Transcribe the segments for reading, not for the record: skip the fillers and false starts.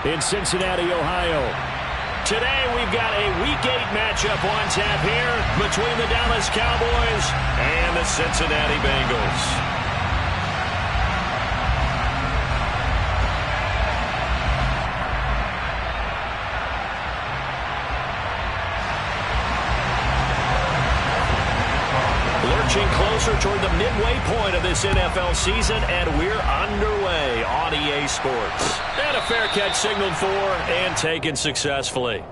in Cincinnati, Ohio. Today we've got a Week 8 matchup on tap here between the Dallas Cowboys and the Cincinnati Bengals. Lurching closer toward the midway point of this NFL season, and we're underway on EA Sports. And a fair catch signaled for and taken successfully.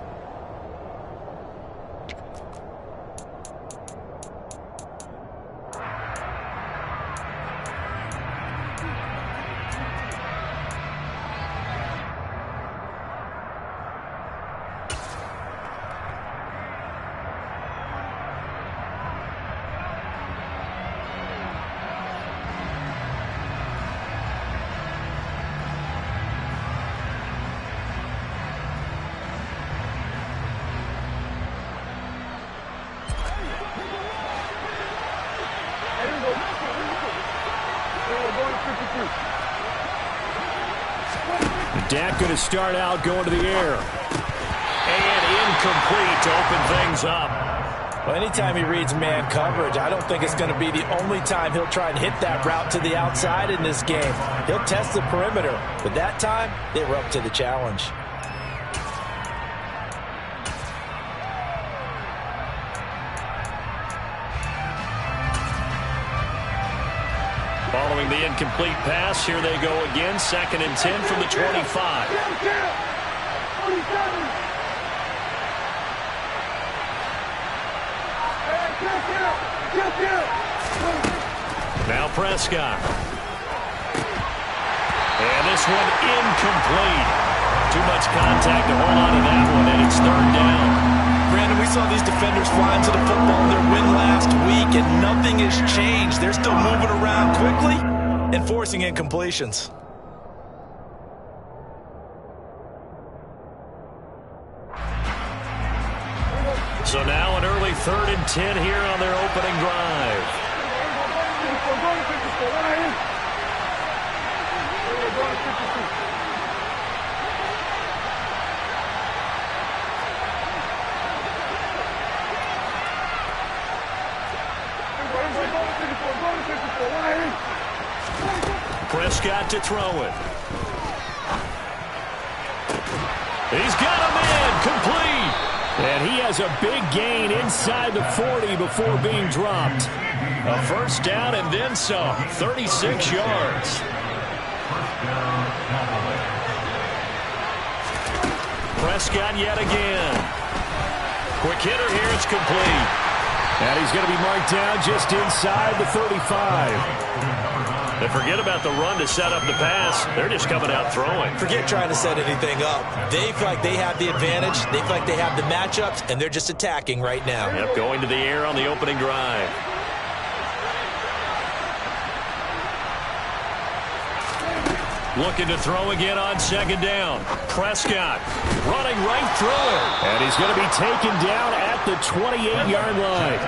Dak going to start out going to the air. And incomplete to open things up. Well, anytime he reads man coverage, I don't think it's going to be the only time he'll try and hit that route to the outside in this game. He'll test the perimeter, but that time they were up to the challenge. Following the incomplete pass, here they go again. 2nd and 10 from the 25. Now Prescott. And this one incomplete. Too much contact to hold on to that one, and it's 3rd down. Brandon, we saw these defenders flying to the football in their win last week, and nothing has changed. They're still moving around quickly and forcing incompletions. So now an early 3rd and 10 here on their opening drive. Prescott to throw it. He's got a man complete. And he has a big gain inside the 40 before being dropped. A 1st down and then some. 36 yards. Prescott yet again. Quick hitter here. It's complete. And he's going to be marked down just inside the 35. And forget about the run to set up the pass. They're just coming out throwing. Forget trying to set anything up. They feel like they have the advantage. They feel like they have the matchups, and they're just attacking right now. Yep, going to the air on the opening drive. Looking to throw again on 2nd down. Prescott running right through it. And he's going to be taken down at the 28-yard line.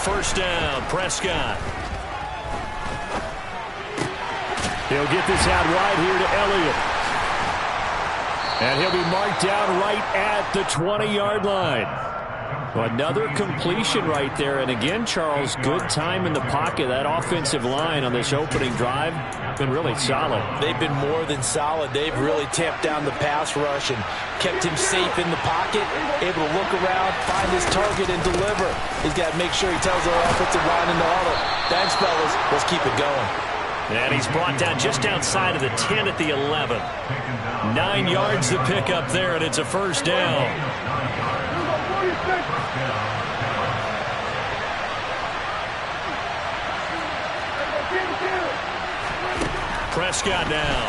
First down, Prescott. He'll get this out wide here to Elliott. And he'll be marked down right at the 20-yard line. Another completion right there. And again, Charles, good time in the pocket. That offensive line on this opening drive been really solid. They've been more than solid. They've really tamped down the pass rush and kept him safe in the pocket, able to look around, find his target, and deliver. He's got to make sure he tells the offensive line in the huddle, thanks, fellas, let's keep it going. And he's brought down just outside of the 10 at the 11. 9 yards to pick up there, and it's a 1st down. Prescott now.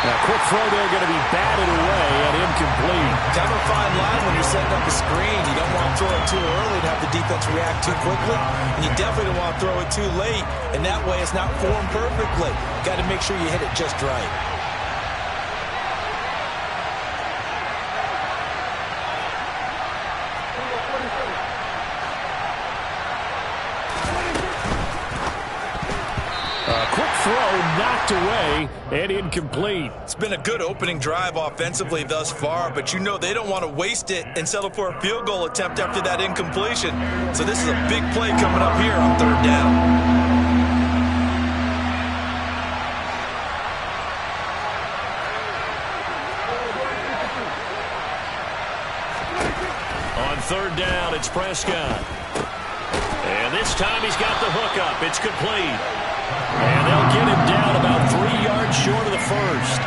A quick throw there going to be batted away and incomplete. Kind of a fine line when you're setting up a screen. You don't want to throw it too early and have the defense react too quickly. And you definitely don't want to throw it too late. And that way it's not formed perfectly. Got to make sure you hit it just right. throw knocked away and incomplete. It's been a good opening drive offensively thus far, but you know they don't want to waste it and settle for a field goal attempt after that incompletion. So this is a big play coming up here on third down. Third down, it's Prescott. And this time he's got the hookup. It's complete. And they'll get him down about 3 yards short of the first.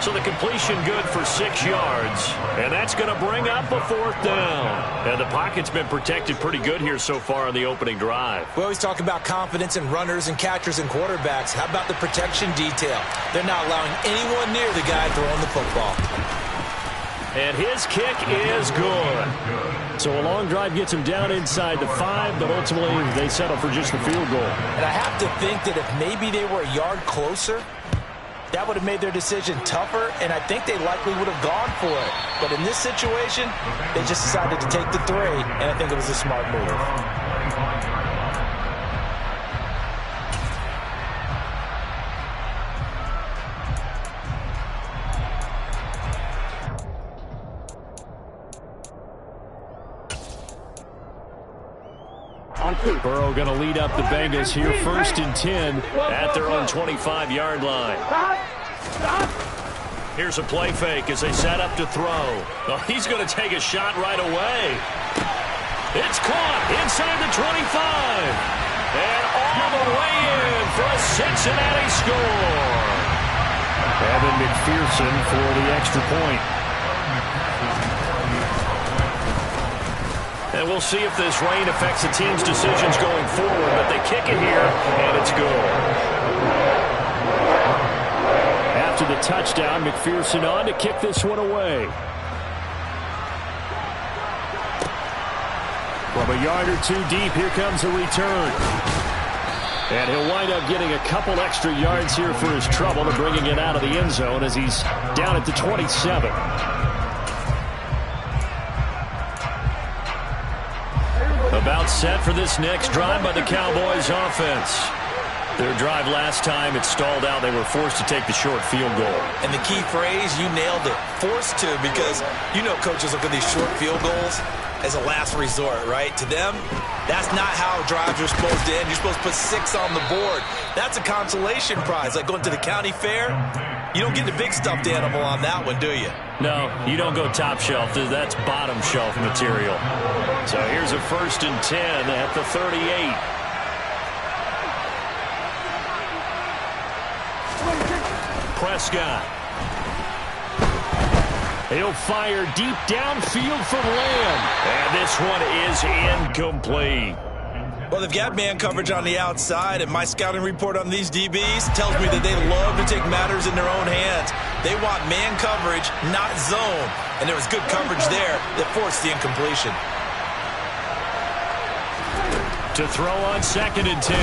So the completion good for 6 yards. And that's going to bring up a fourth down. And the pocket's been protected pretty good here so far on the opening drive. We always talk about confidence in runners and catchers and quarterbacks. How about the protection detail? They're not allowing anyone near the guy throwing the football. And his kick is good. So a long drive gets him down inside the 5, but ultimately they settle for just the field goal. And I have to think that if maybe they were a yard closer, that would have made their decision tougher, and I think they likely would have gone for it. But in this situation, they just decided to take the 3, and I think it was a smart move. Burrow going to lead up the Bengals here, 1st and 10 at their own 25-yard line. Here's a play fake as they set up to throw. Oh, he's going to take a shot right away. It's caught inside the 25. And all the way in for a Cincinnati score. Evan McPherson for the extra point. And we'll see if this rain affects the team's decisions going forward, but they kick it here, and it's good. After the touchdown, McPherson on to kick this one away. From a yard or 2 deep, here comes a return. And he'll wind up getting a couple extra yards here for his trouble and bringing it out of the end zone as he's down at the 27. About set for this next drive by the Cowboys offense. Their drive last time, it stalled out. They were forced to take the short field goal. And the key phrase, you nailed it, forced to, because you know coaches look at these short field goals as a last resort, right? To them, that's not how drives are supposed to end. You're supposed to put 6 on the board. That's a consolation prize, like going to the county fair. You don't get the big stuffed animal on that one, do you? No, you don't go top shelf. That's bottom shelf material. So here's a 1st and 10 at the 38. Prescott. He'll fire deep downfield for Lamb. And this one is incomplete. Well, they've got man coverage on the outside, and my scouting report on these DBs tells me that they love to take matters in their own hands. They want man coverage, not zone. And there was good coverage there that forced the incompletion. To throw on 2nd and 10.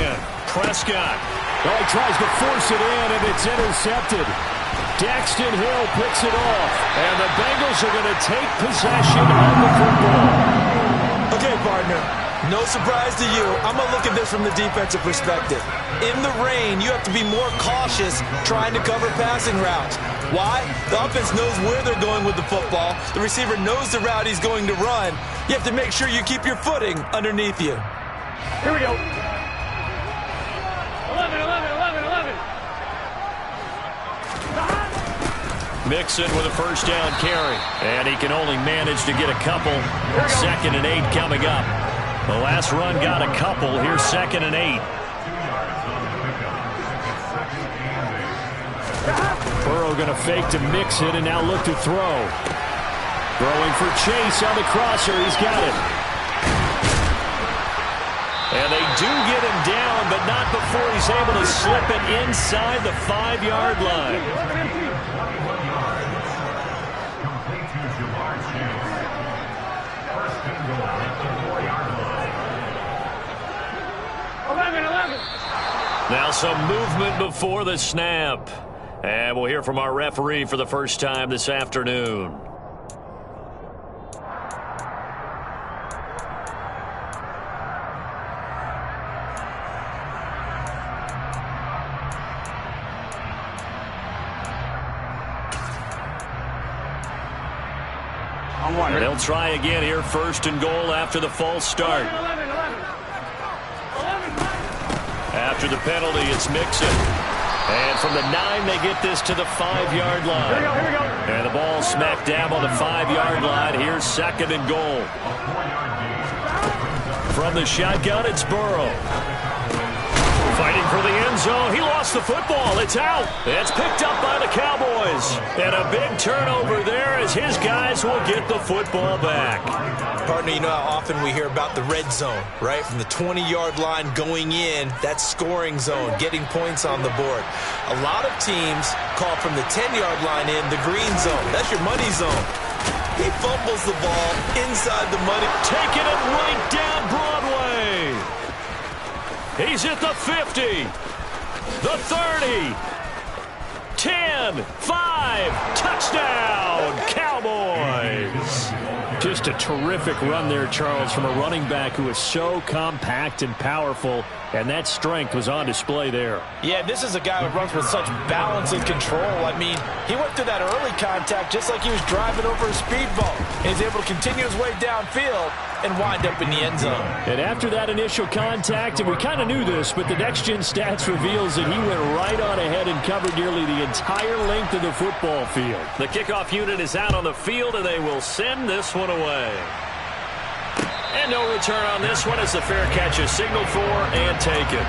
Prescott. Oh, he tries to force it in, and it's intercepted. Daxton Hill picks it off, and the Bengals are going to take possession of the football. Okay, partner. No surprise to you. I'm going to look at this from the defensive perspective. In the rain, you have to be more cautious trying to cover passing routes. Why? The offense knows where they're going with the football. The receiver knows the route he's going to run. You have to make sure you keep your footing underneath you. Here we go. 11, 11, 11, 11. Mixon with a 1st down carry. And he can only manage to get a couple. 2nd and 8 coming up. The last run got a couple. Here's 2nd and 8. Burrow going to fake to Mixon and now look to throw. Throwing for Chase on the crosser. He's got it. And they do get him down, but not before he's able to slip it inside the 5-yard line. Now some movement before the snap. And we'll hear from our referee for the first time this afternoon. And they'll try again here, first and goal after the false start. After the penalty, it's Mixon. And from the 9, they get this to the 5-yard line. And the ball smack dab on the 5-yard line. Here's second and goal. From the shotgun, it's Burrow. Fighting for the end zone. He lost the football. It's out. It's picked up by the Cowboys. And a big turnover there as his guys will get the football back. Partner, you know how often we hear about the red zone, right? From the 20-yard line going in, that scoring zone, getting points on the board. A lot of teams call from the 10-yard line in the green zone. That's your money zone. He fumbles the ball inside the money. Taking it right down Broadway. He's at the 50, the 30, 10, 5, touchdown, Cowboys. Just a terrific run there, Charles, from a running back who is so compact and powerful, and that strength was on display there. Yeah, this is a guy who runs with such balance and control. I mean, he went through that early contact just like he was driving over a speed bump. And he's able to continue his way downfield and wind up in the end zone. And after that initial contact, and we kind of knew this, but the next-gen stats reveals that he went right on ahead and covered nearly the entire length of the football field. The kickoff unit is out on the field, and they will send this one away. And no return on this one as the fair catch is signaled for and taken.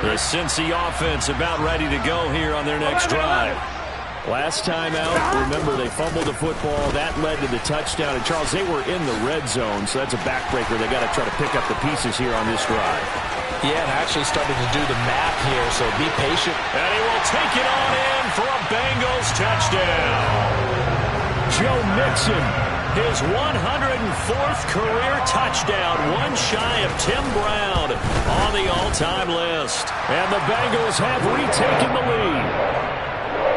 The Cincy offense about ready to go here on their next drive. Last time out, remember they fumbled the football. That led to the touchdown. And Charles, they were in the red zone, so that's a backbreaker. They got to try to pick up the pieces here on this drive. Yeah, and actually started to do the math here, so be patient. And he will take it on in for a Bengals touchdown. Joe Mixon, his 104th career touchdown, one shy of Tim Brown on the all-time list. And the Bengals have retaken the lead.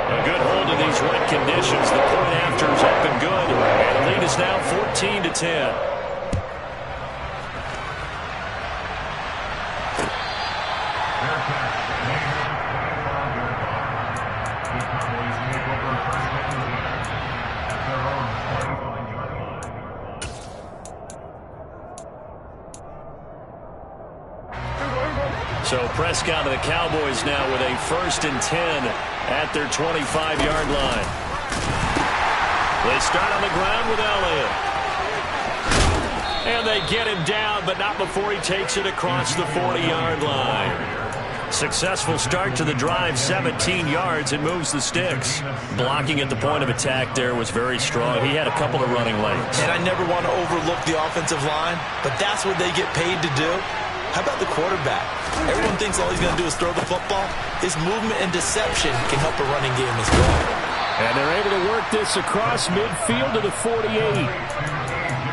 A good hold of these wet conditions. The point after is up and good. And the lead is now 14-10. So Prescott of the Cowboys now with a 1st and 10 at their 25-yard line. They start on the ground with Elliott. And they get him down, but not before he takes it across the 40-yard line. Successful start to the drive, 17 yards, and moves the sticks. Blocking at the point of attack there was very strong. He had a couple of running lanes. And I never want to overlook the offensive line, but that's what they get paid to do. How about the quarterback? Everyone thinks all he's going to do is throw the football. His movement and deception can help a running game as well. And they're able to work this across midfield to the 48.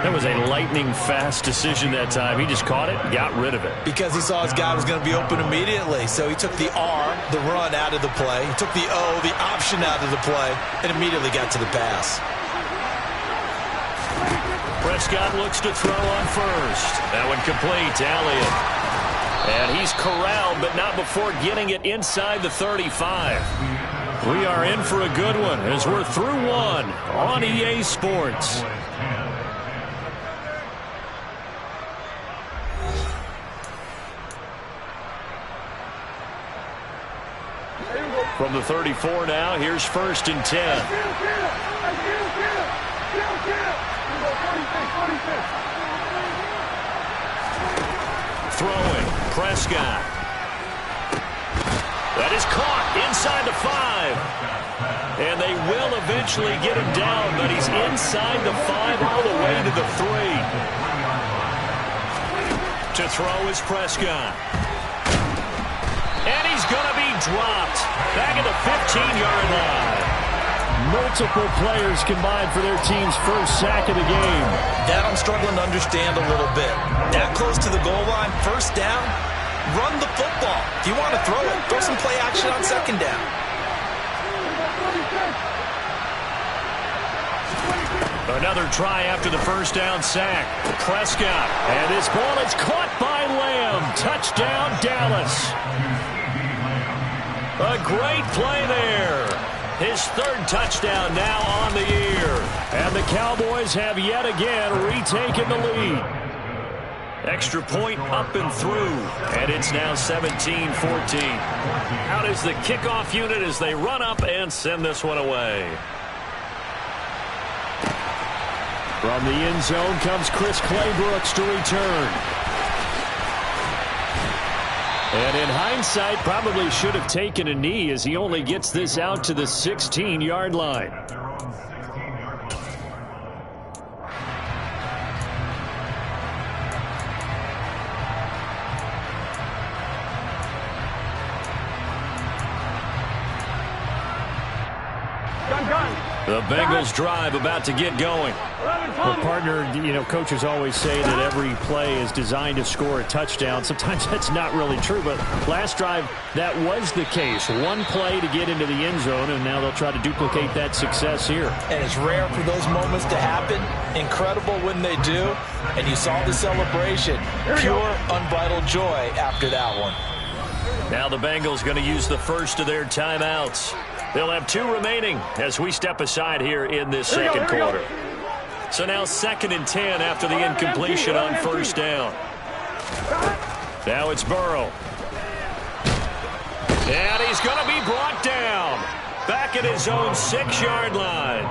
That was a lightning-fast decision that time. He just caught it and got rid of it. Because he saw his guy was going to be open immediately. So he took the R, the run, out of the play. He took the O, the option, out of the play, and immediately got to the pass. Prescott looks to throw on first. That one complete to Elliott. And he's corralled, but not before getting it inside the 35. We are in for a good one as we're through one on EA Sports. From the 34 now, here's 1st and 10. Throwing, Prescott. That is caught inside the 5. And they will eventually get him down, but he's inside the 5 all the way to the 3. To throw is Prescott. And he's going to be dropped back at the 15-yard line. Multiple players combined for their team's first sack of the game. That I'm struggling to understand a little bit. That close to the goal line, first down, run the football. If you want to throw it, throw some play action on second down. Another try after the first down sack. Prescott. And this ball is caught by Lamb. Touchdown, Dallas. A great play there. His third touchdown now on the year. And the Cowboys have yet again retaken the lead. Extra point up and through. And it's now 17-14. Out is the kickoff unit as they run up and send this one away. From the end zone comes Chris Claybrooks to return. And in hindsight, probably should have taken a knee as he only gets this out to the 16-yard line. The Bengals drive about to get going. Well, partner, coaches always say that every play is designed to score a touchdown. Sometimes that's not really true, but last drive, that was the case. One play to get into the end zone, and now they'll try to duplicate that success here. And it's rare for those moments to happen. Incredible when they do. And you saw the celebration. Pure, unbridled joy after that one. Now the Bengals going to use the first of their timeouts. They'll have 2 remaining as we step aside here in this second quarter. So now 2nd and 10 after the incompletion on first down. Now it's Burrow. And he's going to be brought down. Back at his own 6-yard line.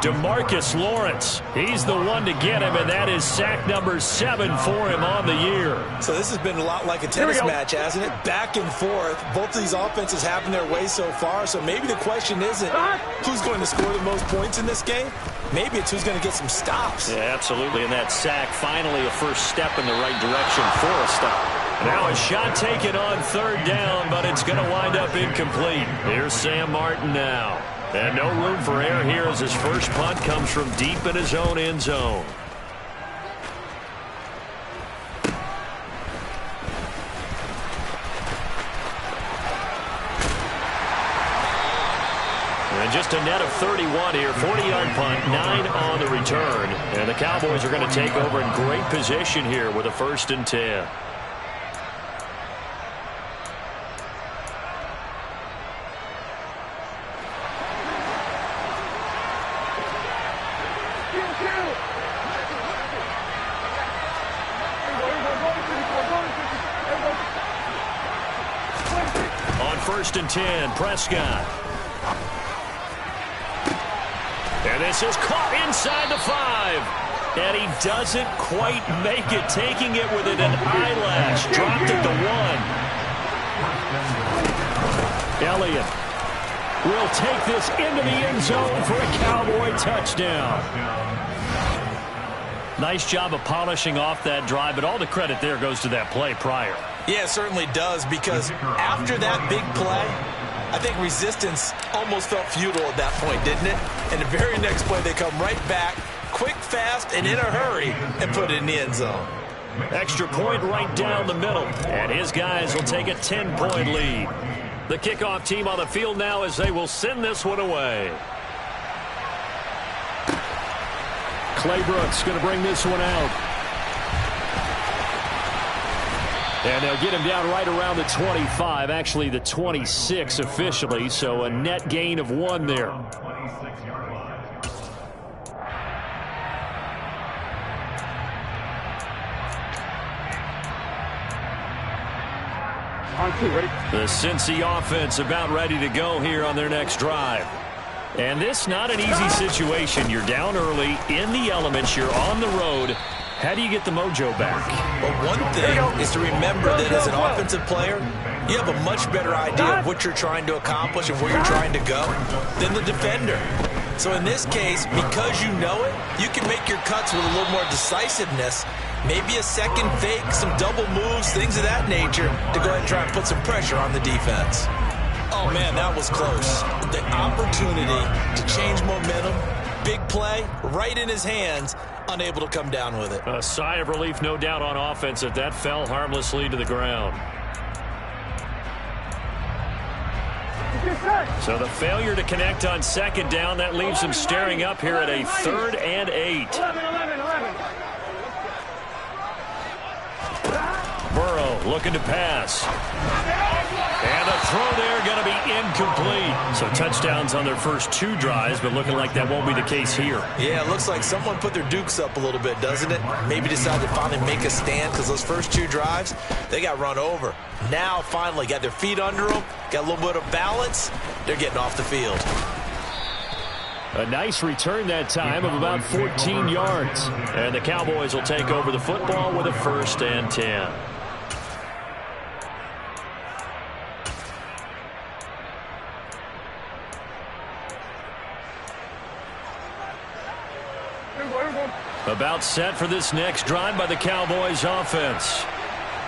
DeMarcus Lawrence. He's the one to get him, and that is sack number 7 for him on the year. So this has been a lot like a tennis match, hasn't it? Back and forth. Both of these offenses having their way so far, so maybe the question isn't who's going to score the most points in this game. Maybe it's who's going to get some stops. Yeah, absolutely. And that sack, finally a first step in the right direction for a stop. Now a shot taken on 3rd down, but it's going to wind up incomplete. Here's Sam Martin now. And no room for error here as his first punt comes from deep in his own end zone. And just a net of 31 here, 40-yard punt, 9 on the return. And the Cowboys are going to take over in great position here with a 1st and 10. On 1st and 10, Prescott. And this is caught inside the 5. And he doesn't quite make it, taking it within an eyelash. Dropped at the 1. Elliott will take this into the end zone for a Cowboy touchdown. Nice job of polishing off that drive, but all the credit there goes to that play prior. Yeah, it certainly does, because after that big play, I think resistance almost felt futile at that point, didn't it? And the very next play, they come right back, quick, fast, and in a hurry, and put it in the end zone. Extra point right down the middle, and his guys will take a 10-point lead. The kickoff team on the field now as they will send this one away. Claybrooks going to bring this one out. And they'll get him down right around the 25, actually the 26 officially, so a net gain of 1 there. The Cincy offense about ready to go here on their next drive. And this not an easy situation. You're down early, in the elements, you're on the road. How do you get the mojo back? Well, one thing is to remember that as an offensive player, you have a much better idea of what you're trying to accomplish and where you're trying to go than the defender. So in this case, because you know it, you can make your cuts with a little more decisiveness. Maybe a second fake, some double moves, things of that nature to go ahead and try and put some pressure on the defense. Oh, man, that was close. The opportunity to change momentum, big play, right in his hands, unable to come down with it. A sigh of relief, no doubt, on offense that that fell harmlessly to the ground. So the failure to connect on second down, that leaves them staring up here at a 3rd and 8. Burrow looking to pass. And the throw there going to be incomplete. So touchdowns on their first 2 drives, but looking like that won't be the case here. Yeah, it looks like someone put their dukes up a little bit, doesn't it? Maybe decided to finally make a stand because those first 2 drives, they got run over. Now finally got their feet under them, got a little bit of balance. They're getting off the field. A nice return that time of about 14 yards. And the Cowboys will take over the football with a 1st and 10. About set for this next drive by the Cowboys offense.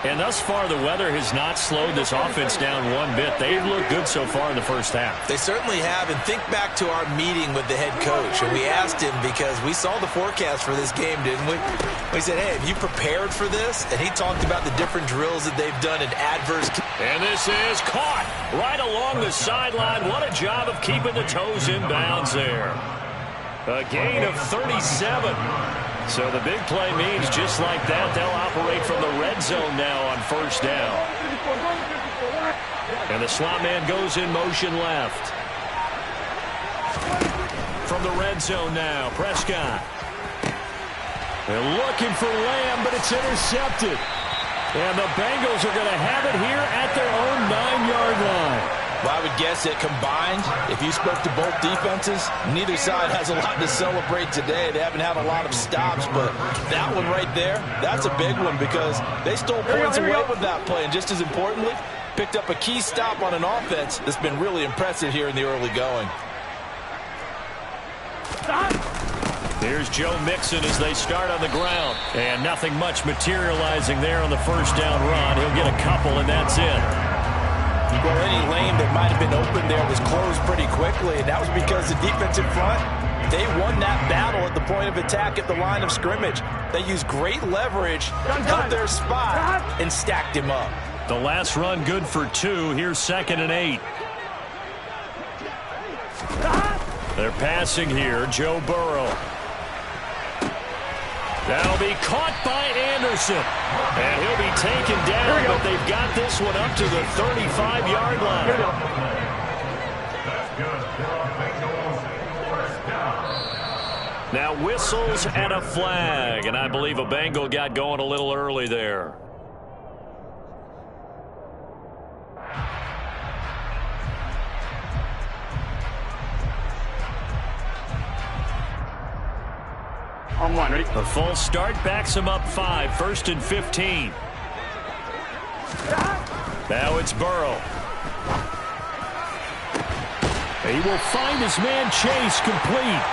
And thus far, the weather has not slowed this offense down one bit. They've looked good so far in the first half. They certainly have. And think back to our meeting with the head coach. And we asked him because we saw the forecast for this game, didn't we? We said, hey, have you prepared for this? And he talked about the different drills that they've done in adverse. And this is caught right along the sideline. What a job of keeping the toes in bounds there. A gain of 37. So the big play means just like that, they'll operate from the red zone now on 1st down. And the slot man goes in motion left. From the red zone now, Prescott. They're looking for Lamb, but it's intercepted. And the Bengals are going to have it here at their own 9-yard line. Well, I would guess that combined, if you spoke to both defenses, neither side has a lot to celebrate today. They haven't had a lot of stops, but that one right there, that's a big one because they stole points away with that play. And just as importantly, picked up a key stop on an offense that's been really impressive here in the early going. Here's Joe Mixon as they start on the ground. And nothing much materializing there on the 1st down run. He'll get a couple, and that's it. Well, any lane that might have been open there was closed pretty quickly, and that was because the defensive front, they won that battle at the point of attack at the line of scrimmage. They used great leverage, cut their spot, and stacked him up. The last run good for 2. Here's 2nd and 8. They're passing here. Joe Burrow. That'll be caught by Anderson. And he'll be taken down, but they've got this one up to the 35-yard line. Now whistles and a flag, and I believe a Bengal got going a little early there. On 1, ready? The full start backs him up 5, 1st and 15. Now it's Burrow. He will find his man Chase complete.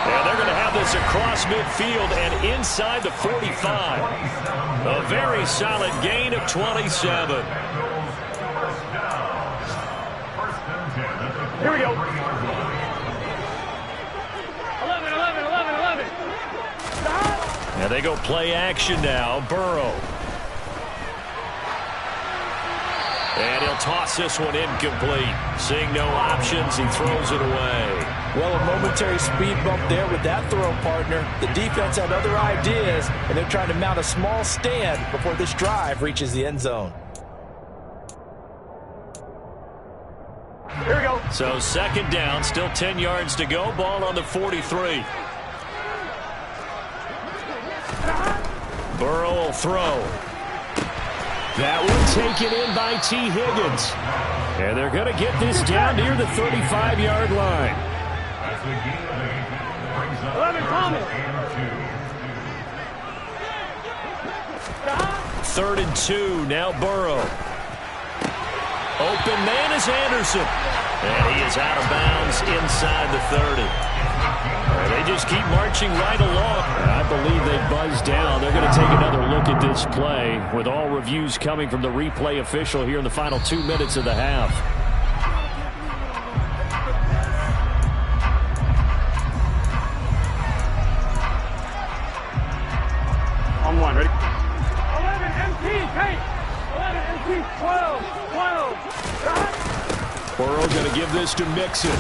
And they're going to have this across midfield and inside the 45. A very solid gain of 27. Here we go. 11. Now they go play action now. Burrow. And he'll toss this one incomplete. Seeing no options, he throws it away. Well, a momentary speed bump there with that throw, partner. The defense had other ideas, and they're trying to mount a small stand before this drive reaches the end zone. Here we go. So 2nd down, still 10 yards to go. Ball on the 43. Burrow will throw. That one taken in by T. Higgins. And they're going to get this down near the 35-yard line. 11 coming. 3rd and 2. Now Burrow. Open man is Anderson. And he is out of bounds inside the 30. They just keep marching right along. I believe they buzzed down. They're going to take another look at this play with all reviews coming from the replay official here in the final 2 minutes of the half. On 1, ready? 11 MT, take. 11 MT, 12. Burrow going to give this to Mixon.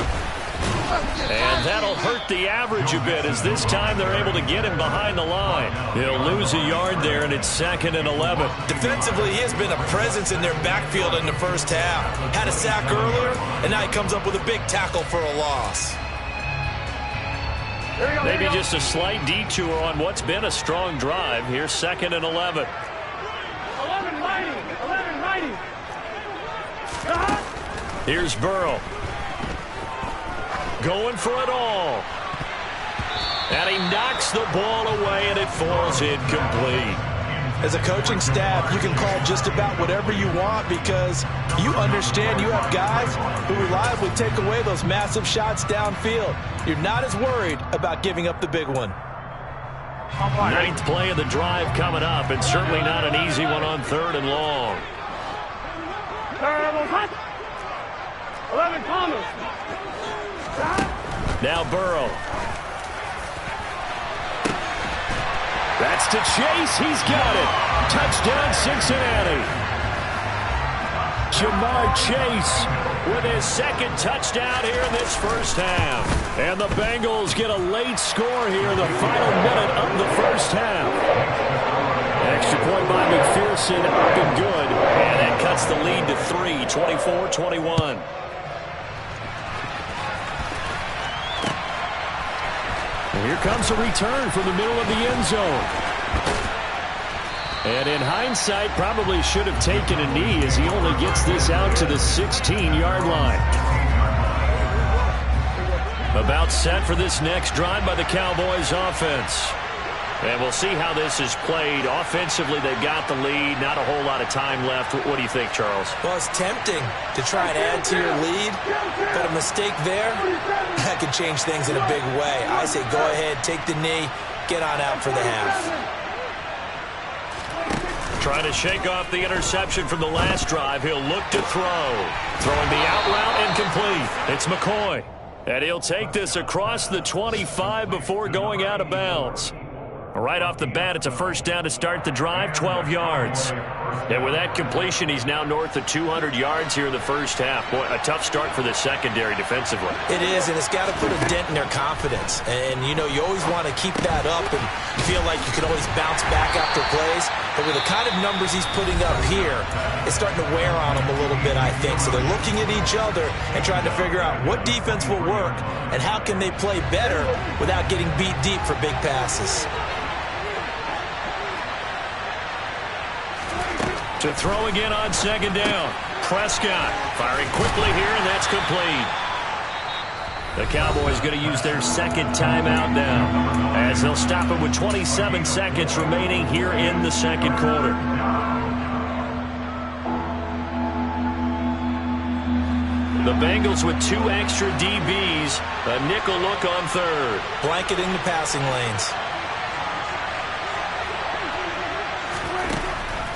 And that'll hurt the average a bit as this time they're able to get him behind the line. He'll lose a yard there, and it's 2nd and 11. Defensively, he has been a presence in their backfield in the first half. Had a sack earlier, and now he comes up with a big tackle for a loss. Maybe just a slight detour on what's been a strong drive. Here's 2nd and 11. 11-90. Here's Burrow. Going for it all. And he knocks the ball away, and it falls incomplete. As a coaching staff, you can call just about whatever you want because you understand you have guys who reliably take away those massive shots downfield. You're not as worried about giving up the big one. 9th play of the drive coming up, and certainly not an easy one on 3rd and long. 11 Thomas. Now Burrow. That's to Chase. He's got it. Touchdown, Cincinnati. Jamar Chase with his 2nd touchdown here in this first half. And the Bengals get a late score here in the final minute of the first half. Extra point by McPherson, up and good. And that cuts the lead to 3, 24-21. Here comes a return from the middle of the end zone. And in hindsight, probably should have taken a knee as he only gets this out to the 16-yard line. About set for this next drive by the Cowboys offense. And we'll see how this is played. Offensively, they've got the lead. Not a whole lot of time left. What do you think, Charles? Well, it's tempting to try and add to your lead, but a mistake there, that could change things in a big way. I say go ahead, take the knee, get on out for the half. Trying to shake off the interception from the last drive. He'll look to throw. Throwing the out route incomplete. It's McCoy. And he'll take this across the 25 before going out of bounds. Right off the bat, it's a first down to start the drive, 12 yards. And with that completion, he's now north of 200 yards here in the first half. Boy, a tough start for the secondary defensively. It is, and it's got to put a dent in their confidence. And, you know, you always want to keep that up and feel like you can always bounce back after plays. But with the kind of numbers he's putting up here, it's starting to wear on them a little bit, I think. So they're looking at each other and trying to figure out what defense will work and how can they play better without getting beat deep for big passes. To throw again on 2nd down. Prescott firing quickly here, and that's complete. The Cowboys going to use their 2nd timeout now as they'll stop it with 27 seconds remaining here in the 2nd quarter. The Bengals with 2 extra DBs. A nickel look on 3rd. Blanketing the passing lanes.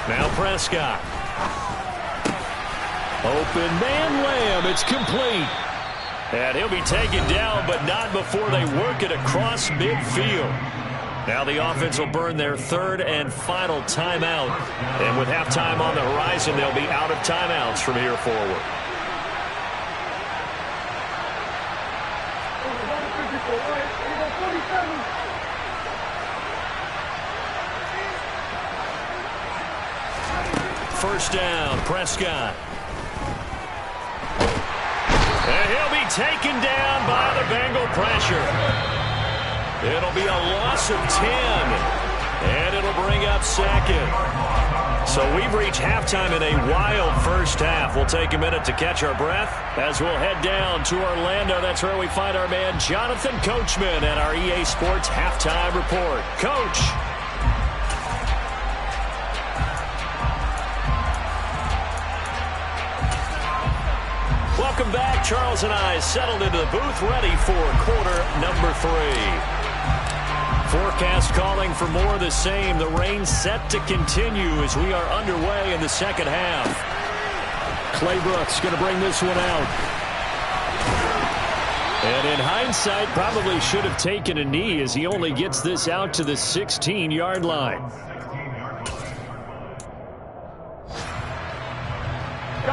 Now Prescott. Open man Lamb. It's complete. And he'll be taken down, but not before they work it across midfield. Now the offense will burn their 3rd and final timeout. And with halftime on the horizon, they'll be out of timeouts from here forward. First down, Prescott. And he'll be taken down by the Bengal pressure. It'll be a loss of 10. And it'll bring up 2nd. So we've reached halftime in a wild first half. We'll take a minute to catch our breath as we'll head down to Orlando. That's where we find our man Jonathan Coachman at our EA Sports Halftime Report. Coach. Welcome back. Charles and I settled into the booth, ready for quarter number 3. Forecast calling for more of the same. The rain set to continue as we are underway in the 2nd half. Clay Brooks going to bring this one out. And in hindsight, probably should have taken a knee as he only gets this out to the 16-yard line.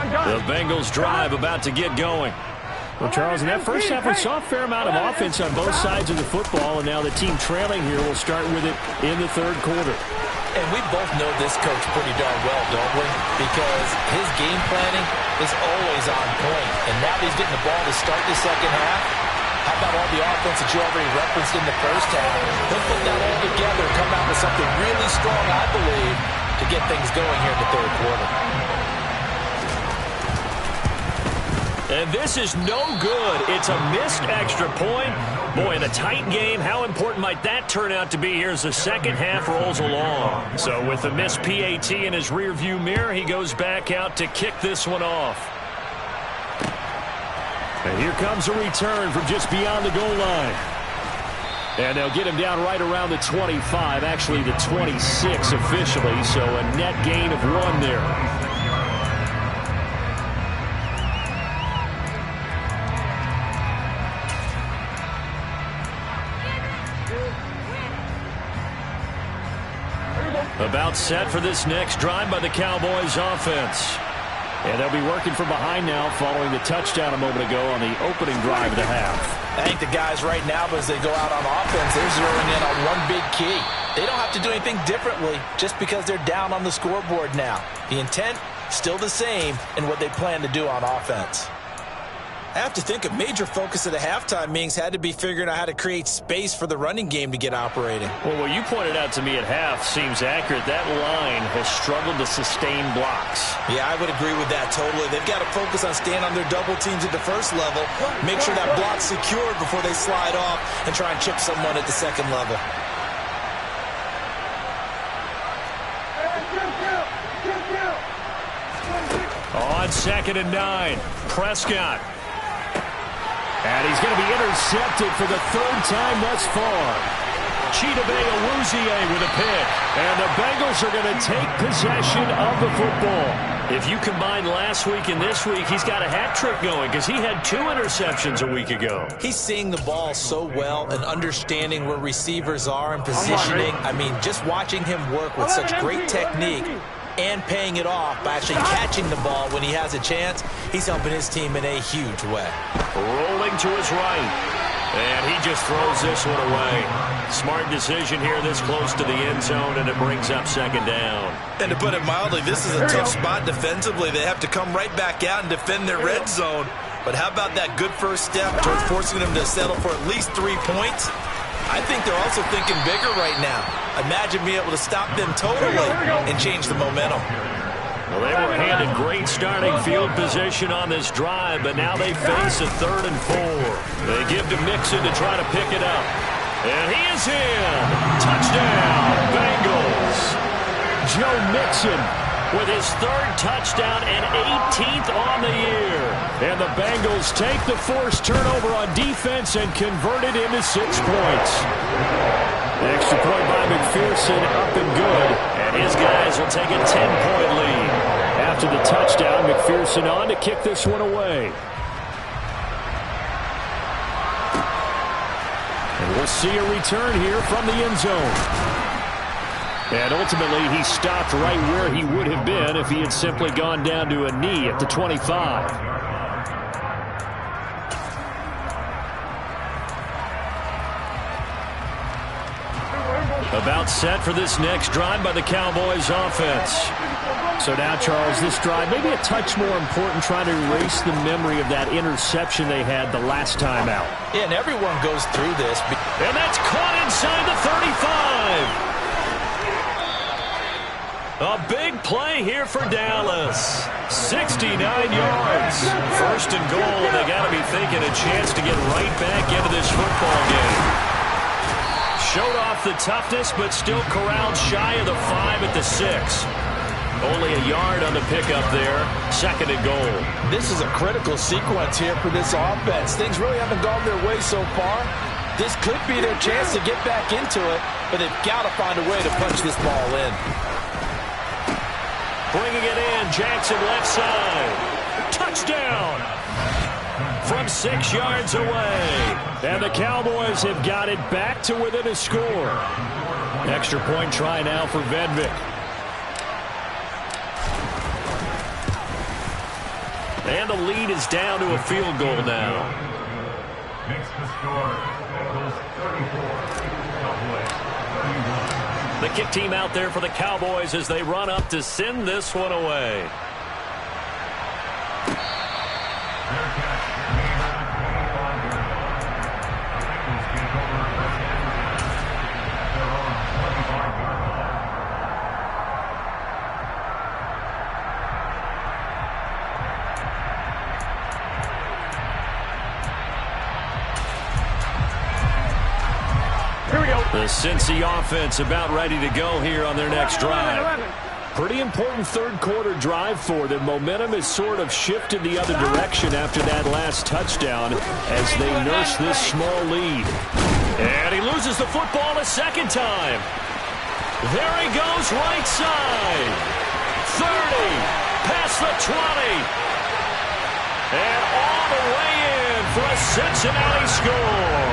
The Bengals drive about to get going. Well, Charles, in that first half, we saw a fair amount of offense on both sides of the football, and now the team trailing here will start with it in the third quarter. And we both know this coach pretty darn well, don't we? Because his game planning is always on point. And now that he's getting the ball to start the second half, how about all the offense that you already referenced in the first half? He'll put that all together and come out with something really strong, I believe, to get things going here in the third quarter. And this is no good. It's a missed extra point. Boy, in a tight game, how important might that turn out to be here as the second half rolls along? So with the missed PAT in his rearview mirror, he goes back out to kick this one off. And here comes a return from just beyond the goal line. And they'll get him down right around the 25, actually the 26 officially, so a net gain of 1 there. About set for this next drive by the Cowboys offense. And they'll be working from behind now following the touchdown a moment ago on the opening drive of the half. I think the guys right now, as they go out on offense, they're zeroing in on one big key. They don't have to do anything differently just because they're down on the scoreboard now. The intent, still the same in what they plan to do on offense. I have to think a major focus of the halftime meetings had to be figuring out how to create space for the running game to get operating. Well, what you pointed out to me at half seems accurate. That line has struggled to sustain blocks. Yeah, I would agree with that totally. They've got to focus on staying on their double teams at the first level, make sure that block's secured before they slide off and try and chip someone at the second level. On 2nd and 9, Prescott. And he's going to be intercepted for the third time thus far. Chidobe Awuzie with a pick. And the Bengals are going to take possession of the football. If you combine last week and this week, he's got a hat trick going because he had 2 interceptions a week ago. He's seeing the ball so well and understanding where receivers are and positioning. I mean, just watching him work with such great technique and paying it off by actually catching the ball when he has a chance, he's helping his team in a huge way. Rolling to his right. And he just throws this one away. Smart decision here this close to the end zone, and it brings up 2nd down. And to put it mildly, this is a tough spot defensively. They have to come right back out and defend their red zone. But how about that good first step towards forcing them to settle for at least 3 points? I think they're also thinking bigger right now. Imagine being able to stop them totally and change the momentum. Well, they were handed great starting field position on this drive, but now they face a 3rd and 4. They give to Mixon to try to pick it up. And he is in. Touchdown, Bengals. Joe Mixon with his 3rd touchdown and 18th on the year. And the Bengals take the forced turnover on defense and convert it into 6 points. The extra point by McPherson up and good. And his guys will take a 10-point lead. After the touchdown, McPherson on to kick this one away. And we'll see a return here from the end zone. And ultimately, he stopped right where he would have been if he had simply gone down to a knee at the 25. About set for this next drive by the Cowboys offense. So now, Charles, this drive maybe a touch more important, trying to erase the memory of that interception they had the last time out. Yeah, and everyone goes through this. And that's caught inside the 35. A big play here for Dallas. 69 yards. 1st and goal, and they got to be thinking a chance to get right back into this football game. Showed off the toughness, but still corralled shy of the 5 at the 6. Only a yard on the pickup there. 2nd and goal. This is a critical sequence here for this offense. Things really haven't gone their way so far. This could be their chance to get back into it, but they've got to find a way to punch this ball in. Bringing it in, Jackson left side. Touchdown! From 6 yards away. And the Cowboys have got it back to within a score. Extra point try now for Vedvik. And the lead is down to a field goal now. Makes the score. Bengals 34. Cowboys 31. The kick team out there for the Cowboys as they run up to send this one away. Their catch remains on the 25-yard line. The Bengals take over first and 10 at their own 25-yard line. Here we go. The Cincy offense about ready to go here on their next drive. Pretty important third-quarter drive for them. Momentum has sort of shifted the other direction after that last touchdown as they nurse this small lead. And he loses the football a second time. There he goes, right side. 30, past the 20. And all the way in for a Cincinnati score.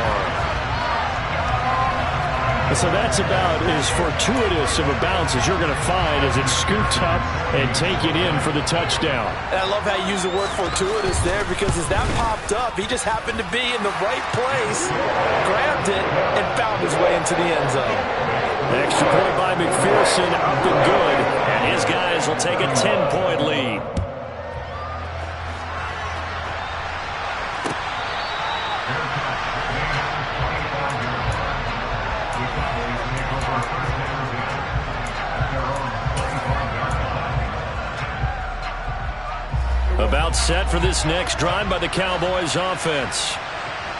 So that's about as fortuitous of a bounce as you're going to find as it's scooped up and taken in for the touchdown. And I love how you use the word fortuitous there because as that popped up, he just happened to be in the right place, grabbed it, and found his way into the end zone. Extra point by McPherson, up and good, and his guys will take a 10-point lead. About set for this next drive by the Cowboys offense.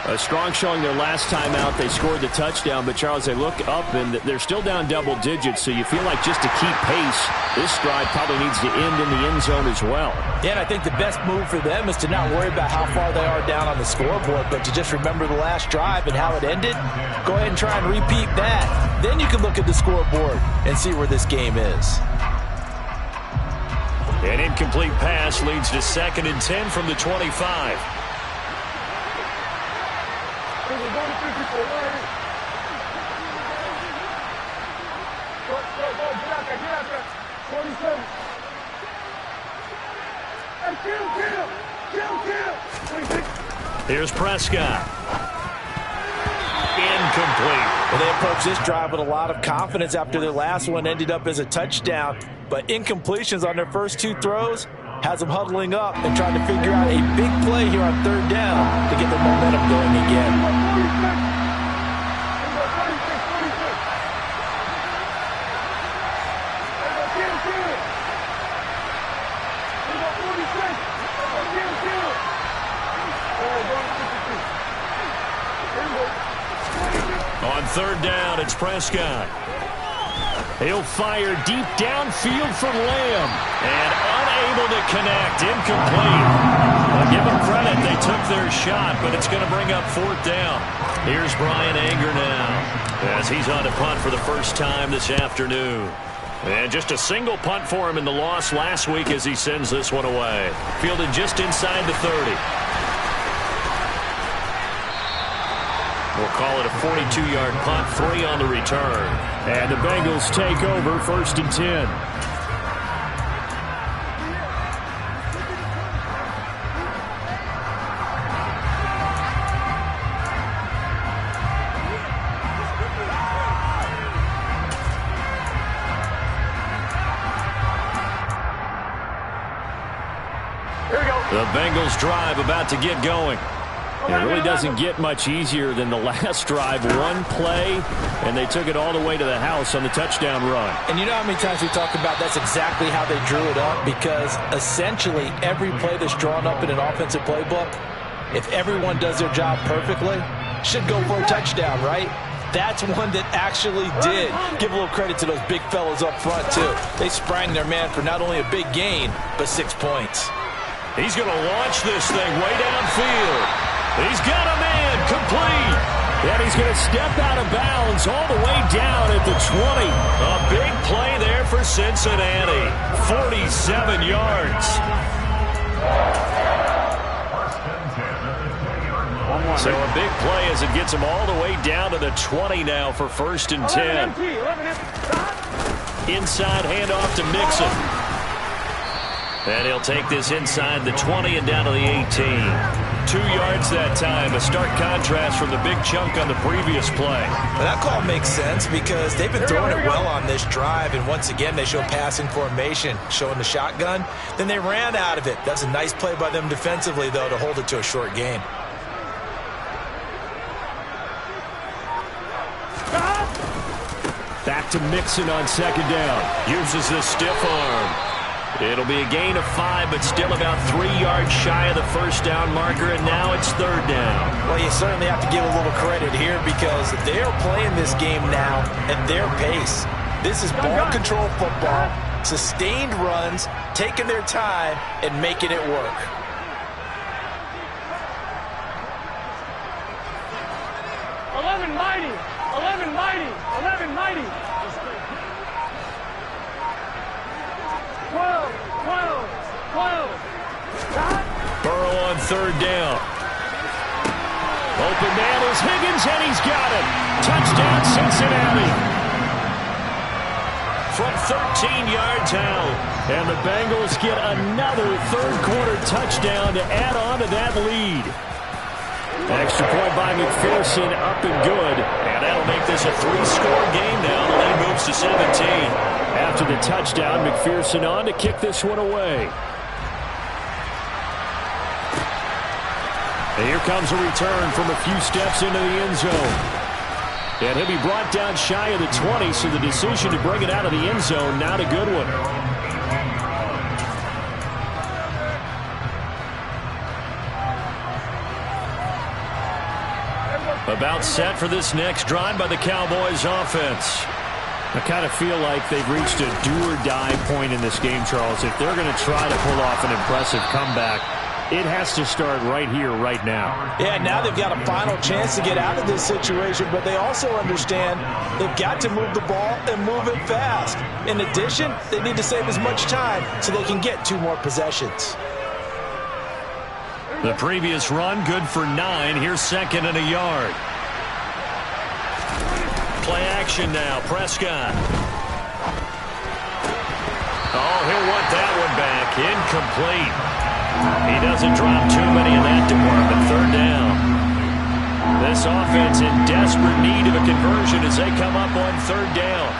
A strong showing their last time out. They scored the touchdown, but Charles, they look up and they're still down double digits, so you feel like just to keep pace, this drive probably needs to end in the end zone as well. Yeah, and I think the best move for them is to not worry about how far they are down on the scoreboard, but to just remember the last drive and how it ended. Go ahead and try and repeat that. Then you can look at the scoreboard and see where this game is. An incomplete pass leads to 2nd and 10 from the 25. Here's Prescott. Incomplete. Well, they approached this drive with a lot of confidence after their last one ended up as a touchdown. But incompletions on their first 2 throws has them huddling up and trying to figure out a big play here on 3rd down to get their momentum going again. On 3rd down, it's Prescott. He'll fire deep downfield for Lamb. And unable to connect. Incomplete. I'll give them credit. They took their shot, but it's going to bring up 4th down. Here's Brian Anger now as he's on to punt for the first time this afternoon. And just a single punt for him in the loss last week as he sends this one away. Fielded just inside the 30. We'll call it a 42-yard punt, 3 on the return. And the Bengals take over 1st and 10. Here we go. The Bengals drive about to get going. It really doesn't get much easier than the last drive. One play, and they took it all the way to the house on the touchdown run. And you know how many times we talk about that's exactly how they drew it up? Because essentially every play that's drawn up in an offensive playbook, if everyone does their job perfectly, should go for a touchdown, right? That's one that actually did. Give a little credit to those big fellas up front, too. They sprang their man for not only a big gain, but 6 points. He's going to launch this thing way downfield. He's got a man complete. And he's going to step out of bounds all the way down at the 20. A big play there for Cincinnati. 47 yards. So a big play as it gets him all the way down to the 20 now for 1st and 10. Inside handoff to Mixon. And he'll take this inside the 20 and down to the 18. 2 yards that time, a stark contrast from the big chunk on the previous play. Well, that call makes sense because they've been throwing it well on this drive, and once again they show passing formation, showing the shotgun. Then they ran out of it. That's a nice play by them defensively, though, to hold it to a short gain. Back to Mixon on second down. Uses the stiff arm. It'll be a gain of 5, but still about 3 yards shy of the first down marker, and now it's third down. Well, you certainly have to give a little credit here because they're playing this game now at their pace. This is ball control football, sustained runs, taking their time, and making it work. Mighty. 11 mighty. 11 mighty. 12. Burrow on third down. Open man is Higgins, and he's got it. Touchdown, Cincinnati. From 13 yards out. And the Bengals get another third-quarter touchdown to add on to that lead. Extra point by McPherson, up and good. And that'll make this a 3-score game now. The lead moves to 17. After the touchdown, McPherson on to kick this one away. And here comes a return from a few steps into the end zone. And he'll be brought down shy of the 20, so the decision to bring it out of the end zone, not a good one. About set for this next drive by the Cowboys offense. I kind of feel like they've reached a do-or-die point in this game, Charles. If they're going to try to pull off an impressive comeback, it has to start right here, right now. Yeah, now they've got a final chance to get out of this situation, but they also understand they've got to move the ball and move it fast. In addition, they need to save as much time so they can get 2 more possessions. The previous run, good for 9. Here's second and a yard. Play action now, Prescott. Oh, he'll want that one back. Incomplete. He doesn't drop too many in that department. Third down. This offense in desperate need of a conversion as they come up on third down.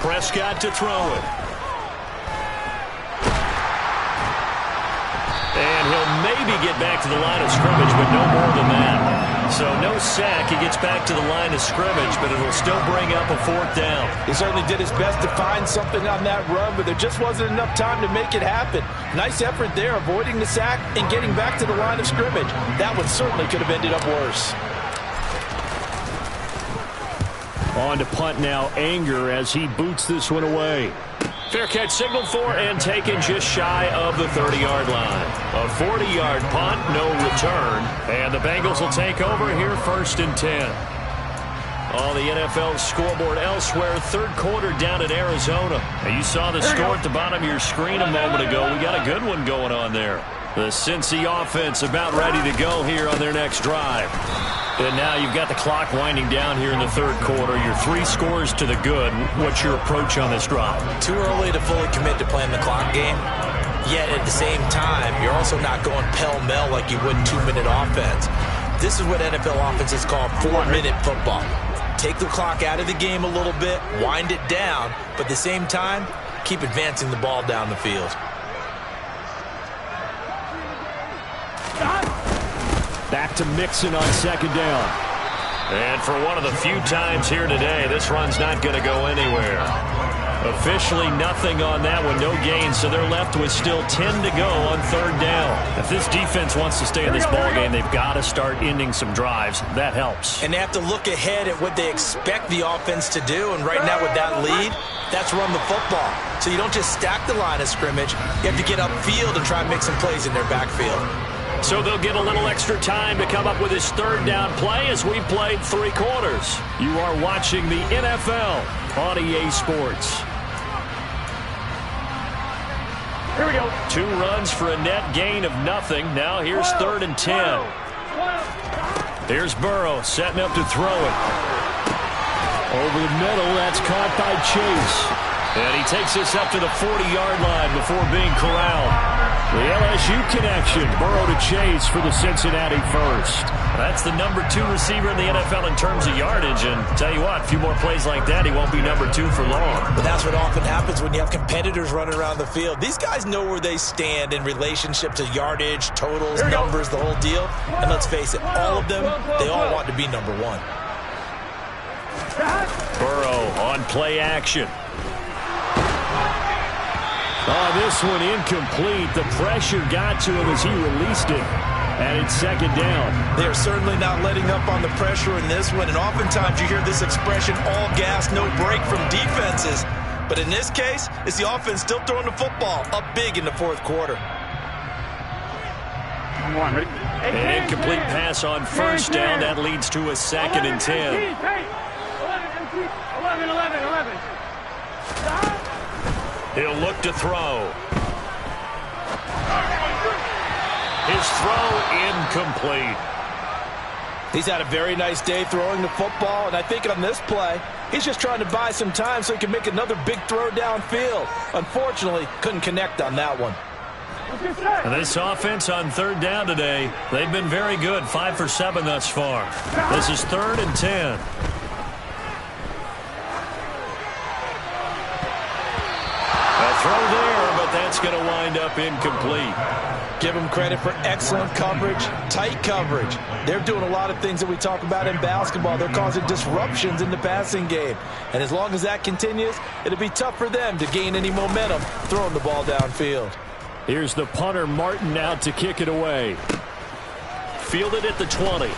Prescott to throw it. And he'll maybe get back to the line of scrimmage, but no more than that. So no sack. He gets back to the line of scrimmage, but it'll still bring up a 4th down. He certainly did his best to find something on that run, but there just wasn't enough time to make it happen. Nice effort there, avoiding the sack and getting back to the line of scrimmage. That one certainly could have ended up worse. On to punt now, Anger, as he boots this one away. Fair catch signaled for and taken just shy of the 30-yard line. A 40-yard punt, no return. And the Bengals will take over here, 1st and 10. On the NFL scoreboard elsewhere, third quarter down in Arizona. Now you saw the score at the bottom of your screen a moment ago. We got a good one going on there. The Cincy offense about ready to go here on their next drive. And now you've got the clock winding down here in the third quarter. You're 3 scores to the good. What's your approach on this drive? Too early to fully commit to playing the clock game. Yet at the same time, you're also not going pell-mell like you would 2-minute offense. This is what NFL offenses call 4-minute football. Take the clock out of the game a little bit, wind it down, but at the same time, keep advancing the ball down the field. Back to Mixon on second down. And for one of the few times here today, this run's not going to go anywhere. Officially nothing on that one, no gain, so they're left with still 10 to go on third down. If this defense wants to stay in this ballgame, they've got to start ending some drives. That helps. And they have to look ahead at what they expect the offense to do, and right now with that lead, that's run the football. So you don't just stack the line of scrimmage, you have to get upfield and try and make some plays in their backfield. So they'll get a little extra time to come up with his third down play as we played 3 quarters. You are watching the NFL on EA Sports. Here we go. 2 runs for a net gain of nothing. Now here's 3rd and 10. Here's Burrow setting up to throw it. Over the middle, that's caught by Chase. And he takes this up to the 40-yard line before being corralled. The LSU connection, Burrow to Chase for the Cincinnati first. That's the number 2 receiver in the NFL in terms of yardage. And tell you what, a few more plays like that, he won't be number 2 for long. But that's what often happens when you have competitors running around the field. These guys know where they stand in relationship to yardage, totals, numbers, the whole deal. And let's face it, all of them, they all want to be number 1. Burrow on play action. Oh, this one incomplete. The pressure got to him as he released it. And it's 2nd down. They're certainly not letting up on the pressure in this one. And oftentimes you hear this expression, all gas, no break from defenses. But in this case, it's the offense still throwing the football up big in the 4th quarter. An incomplete pass on 1st down. That leads to a 2nd and 10. 11. He'll look to throw. His throw incomplete. He's had a very nice day throwing the football, and I think on this play, he's just trying to buy some time so he can make another big throw downfield. Unfortunately, couldn't connect on that one. And this offense on 3rd down today, they've been very good, 5 for 7 thus far. This is 3rd and 10. Throw there, but that's going to wind up incomplete. Give them credit for excellent coverage, tight coverage. They're doing a lot of things that we talk about in basketball. They're causing disruptions in the passing game. And as long as that continues, it'll be tough for them to gain any momentum throwing the ball downfield. Here's the punter, Martin, out to kick it away. Fielded at the 20.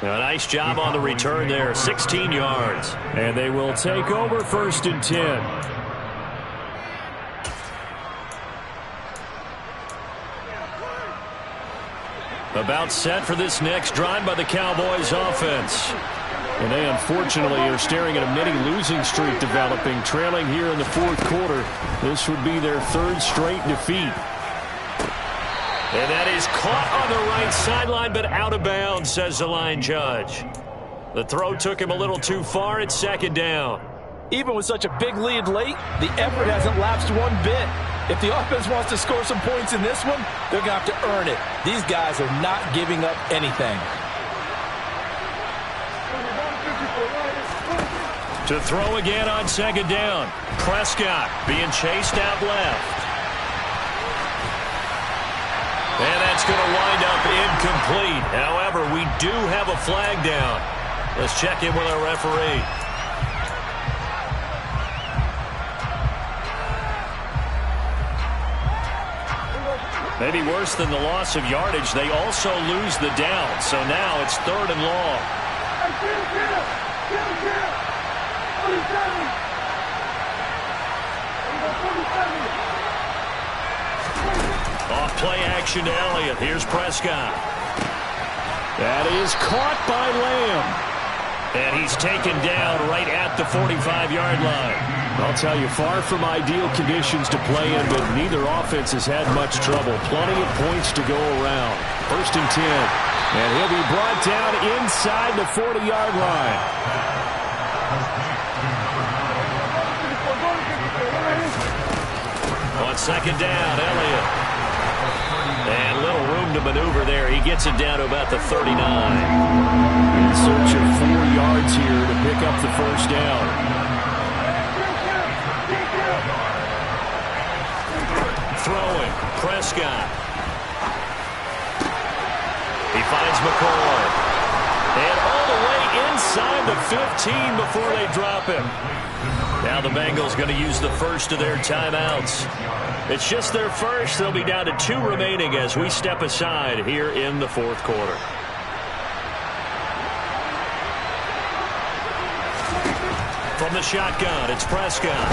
A nice job on the return there, 16 yards. And they will take over 1st and 10. About set for this next drive by the Cowboys offense. And they unfortunately are staring at a mini losing streak developing, trailing here in the 4th quarter. This would be their 3rd straight defeat. And that is caught on the right sideline, but out of bounds, says the line judge. The throw took him a little too far. It's 2nd down. Even with such a big lead late, the effort hasn't lapsed one bit. If the offense wants to score some points in this one, they're going to have to earn it. These guys are not giving up anything. To throw again on 2nd down. Prescott being chased out left. And that's going to wind up incomplete. However, we do have a flag down. Let's check in with our referee. Maybe worse than the loss of yardage, they also lose the down. So now it's 3rd and long. Off play action to Elliott. Here's Prescott. That is caught by Lamb. And he's taken down right at the 45-yard line. I'll tell you, far from ideal conditions to play in, but neither offense has had much trouble. Plenty of points to go around. 1st and 10. And he'll be brought down inside the 40-yard line. On 2nd down, Elliott. And little room to maneuver there. He gets it down to about the 39. In search of 4 yards here to pick up the 1st down. Throwing, Prescott. He finds McCoy. And all the way inside the 15 before they drop him. Now the Bengals going to use the first of their timeouts. It's just their first. They'll be down to 2 remaining as we step aside here in the 4th quarter. From the shotgun, it's Prescott.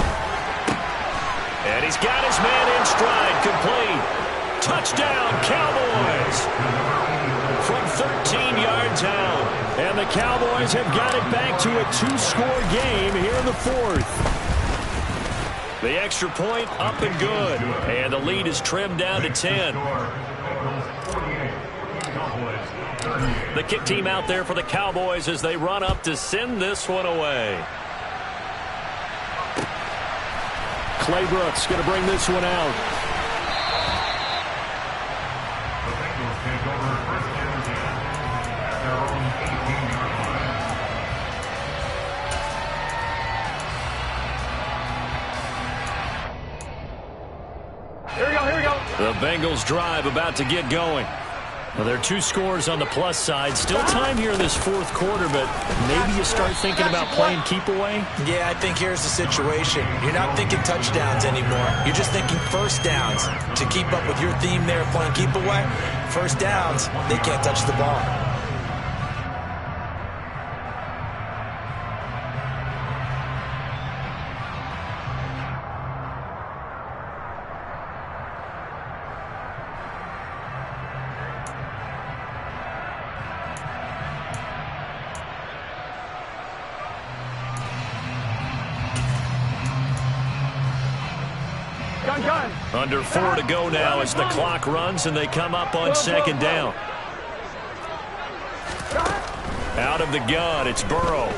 And he's got his man in stride, complete. Touchdown, Cowboys! From 13 yards out. And the Cowboys have got it back to a 2-score game here in the fourth. The extra point up and good. And the lead is trimmed down to 10. The kick team out there for the Cowboys as they run up to send this one away. Clay Brooks going to bring this one out. The Bengals take over first and 10 at their own 18-yard line. Here we go, here we go. The Bengals drive about to get going. Well, there are 2 scores on the plus side. Still time here in this fourth quarter, but maybe you start thinking about playing keep away? Yeah, I think here's the situation. You're not thinking touchdowns anymore. You're just thinking first downs. To keep up with your theme there of playing keep away, first downs, they can't touch the ball. Gun. Under 4 to go now as the clock runs and they come up on second down. Out of the gun, it's Burrow.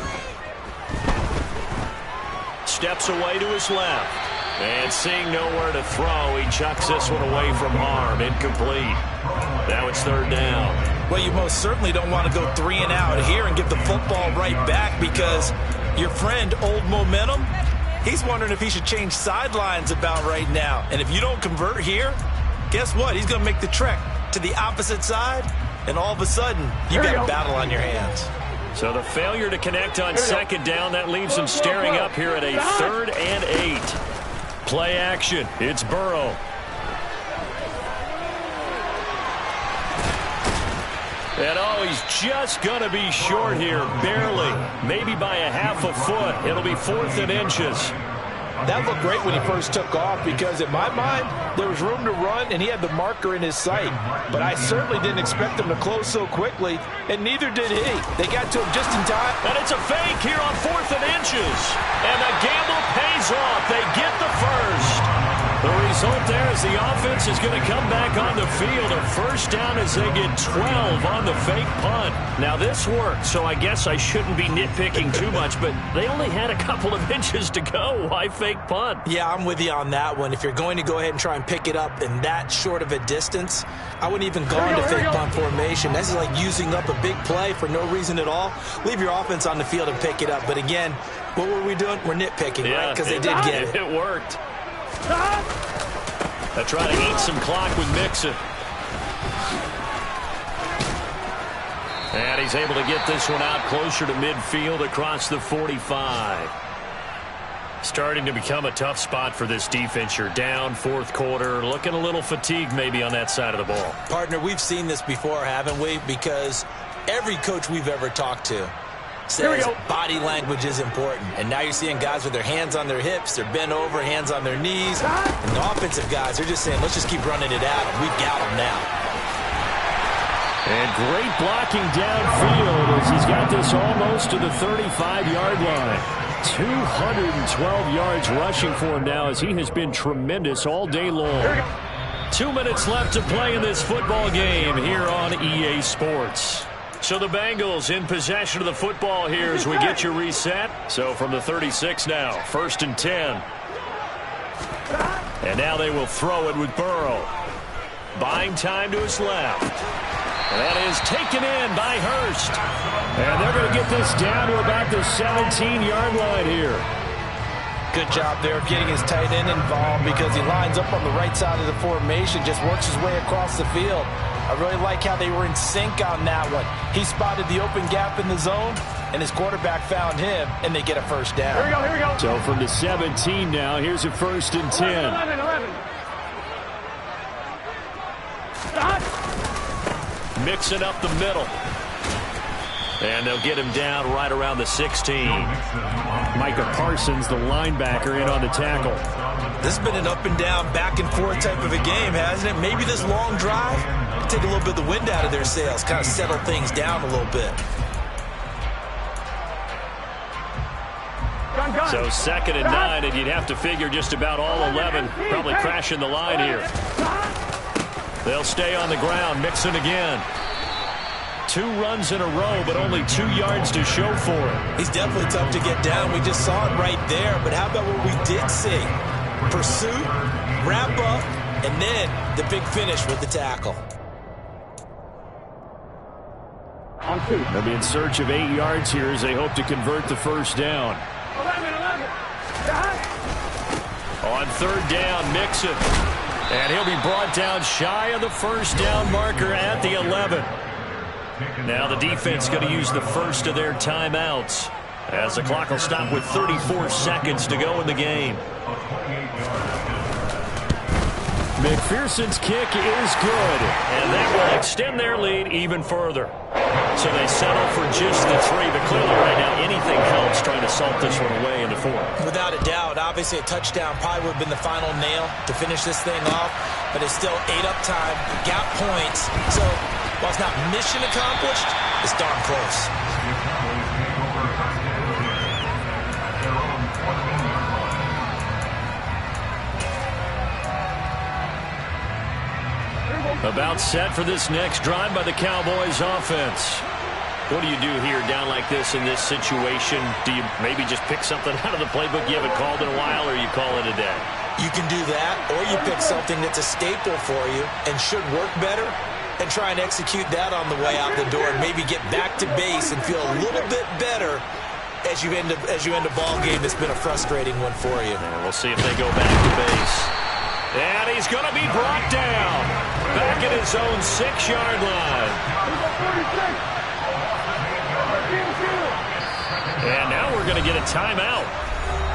Steps away to his left. And seeing nowhere to throw, he chucks this one away from harm. Incomplete. Now it's third down. Well, you most certainly don't want to go 3 and out here and give the football right back because your friend, Old Momentum, he's wondering if he should change sidelines about right now. And if you don't convert here, guess what? He's going to make the trek to the opposite side, and all of a sudden, you got a battle on your hands. So the failure to connect on second down, that leaves him staring up here at a 3rd and 8. Play action. It's Burrow. And oh, he's just going to be short here, barely. Maybe by a half a foot. It'll be 4th and inches. That looked great when he first took off because in my mind, there was room to run and he had the marker in his sight. But I certainly didn't expect him to close so quickly, and neither did he. They got to him just in time. And it's a fake here on 4th and inches. And the gamble pays off. They get the first. The result there is the offense is going to come back on the field. A first down as they get 12 on the fake punt. Now, this worked, so I guess I shouldn't be nitpicking too much, but they only had a couple of inches to go. Why fake punt? Yeah, I'm with you on that one. If you're going to go ahead and try and pick it up in that short of a distance, I wouldn't even go into fake punt formation. This is like using up a big play for no reason at all. Leave your offense on the field and pick it up. But again, what were we doing? We're nitpicking, right? Because they did get it. It worked. They're trying to eat some clock with Mixon. And he's able to get this one out closer to midfield across the 45. Starting to become a tough spot for this defense. You're down, fourth quarter, looking a little fatigued maybe on that side of the ball. Partner, we've seen this before, haven't we? Because every coach we've ever talked to says body language is important. And now you're seeing guys with their hands on their hips, they're bent over, hands on their knees. And the offensive guys, they're just saying, let's just keep running it at them. We've got them now. And great blocking downfield as he's got this almost to the 35-yard line. 212 yards rushing for him now as he has been tremendous all day long. 2 minutes left to play in this football game here on EA Sports. So the Bengals in possession of the football here as we get you reset. So from the 36 now, 1st and 10. And now they will throw it with Burrow. Buying time to his left. And that is taken in by Hurst. And they're going to get this down to about the 17-yard line here. Good job there of getting his tight end involved because he lines up on the right side of the formation, just works his way across the field. I really like how they were in sync on that one. He spotted the open gap in the zone, and his quarterback found him, and they get a first down. Here we go. So from the 17 now, here's a 1st and 10. 11. Stop. Mixing up the middle. And they'll get him down right around the 16. Micah Parsons, the linebacker, in on the tackle. This has been an up and down, back and forth type of a game, hasn't it? Maybe this long drive take a little bit of the wind out of their sails, kind of settle things down a little bit. So 2nd and 9, and you'd have to figure just about all 11 probably crashing the line here. They'll stay on the ground, Mixon again. 2 runs in a row, but only 2 yards to show for it. He's definitely tough to get down. We just saw it right there, but how about what we did see? Pursuit, wrap up, and then the big finish with the tackle. They'll be in search of 8 yards here as they hope to convert the first down. 11. On 3rd down, Mixon. And he'll be brought down shy of the first down marker at the 11. Now the defense going to use the first of their timeouts as the clock will stop with 34 seconds to go in the game. McPherson's kick is good, and that will extend their lead even further. So they settle for just the 3, but clearly right now anything helps trying to salt this one away in the 4th. Without a doubt, obviously a touchdown probably would have been the final nail to finish this thing off, but it's still 8 up time, got points. So while it's not mission accomplished, it's darn close. About set for this next drive by the Cowboys offense. What do you do here down like this in this situation? Do you maybe just pick something out of the playbook you haven't called in a while, or you call it a day? You can do that, or you pick something that's a staple for you and should work better and try and execute that on the way out the door and maybe get back to base and feel a little bit better as you end a ball game that's been a frustrating one for you. And we'll see if they go back to base. And he's going to be brought down back at his own 6-yard line. And now we're going to get a timeout.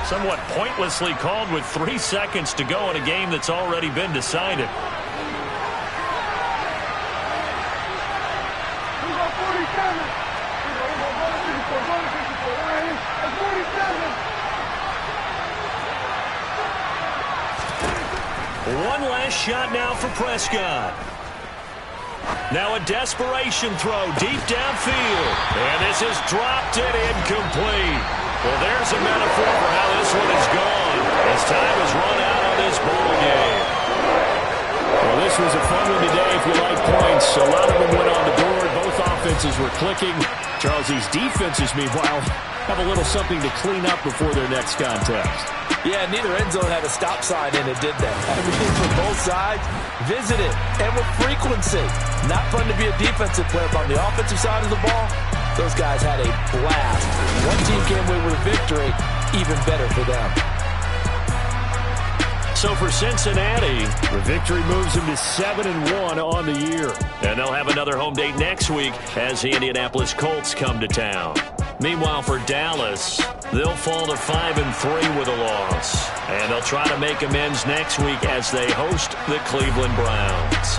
Somewhat pointlessly called with 3 seconds to go in a game that's already been decided. One last shot now for Prescott. Now a desperation throw deep downfield. And this is dropped and incomplete. Well, there's a metaphor for how this one is gone as time has run out on this ball game. Well, this was a fun one today if you like points. A lot of them went on the board. Both offenses were clicking. Charles, these defenses, meanwhile, have a little something to clean up before their next contest. Yeah, neither end zone had a stop sign in it, did they? I mean, from both sides, visit it, and with frequency. Not fun to be a defensive player, but on the offensive side of the ball, those guys had a blast. One team came away with a victory, even better for them. So for Cincinnati, the victory moves them to 7-1 on the year. And they'll have another home date next week as the Indianapolis Colts come to town. Meanwhile, for Dallas, they'll fall to 5-3 with a loss. And they'll try to make amends next week as they host the Cleveland Browns.